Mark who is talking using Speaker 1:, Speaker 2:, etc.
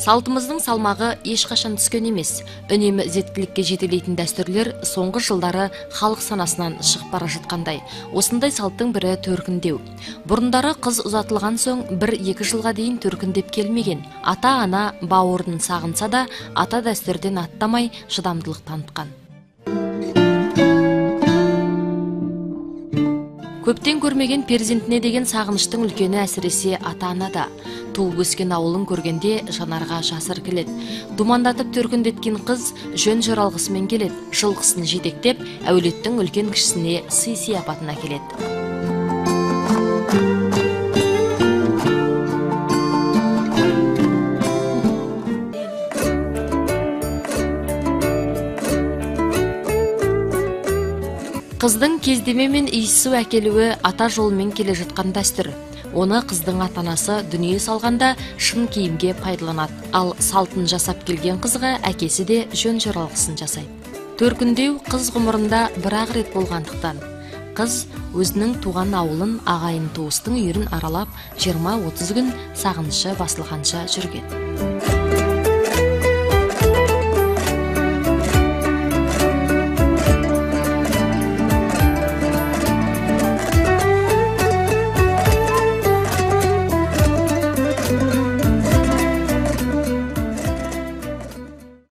Speaker 1: Салтымыздың салмағы ешқашан түскен емес. Үнемі зеттілікке жетелейтін дәстүрлер соңғы жылдары халық санасынан шығып бара жатқандай. Осындай салттың бірі төркіндеу. Бұрындары қыз ұзатылған соң 1-2 жылға дейін төркіндеп келмеген. Ата-ана бауырын сағынса да, ата дәстүрден аттамай шыдамдылық танытқан. Көптен көрмеген перзентіне деген сағыныштың үлкені әсіресе ата-анада. Туып өскен ауылын көргенде жанарға жас іркіледі. Думандатып төркіндеткен қыз жөн жоралғысымен келеді. Жылқысын жетектеп, әулеттің үлкен кішісіне сый-сияпатын әкеледі. Қыздың кездемемен иіссу әкелуі ата жолымен келе жатқан дәстүр. Оны қыздың ата-анасы дүние салғанда шын киімге пайдаланады. Ал салтын жасап келген қызға әкесі де жөн жоралғысын жасайды. Төркіндеу қыз ғұмырында бір-ақ рет болғандықтан, қыз өзінің туған ауылын, ағайын туыстың үйірін аралап 20-30 күн сағынышы басылғанша жүрген.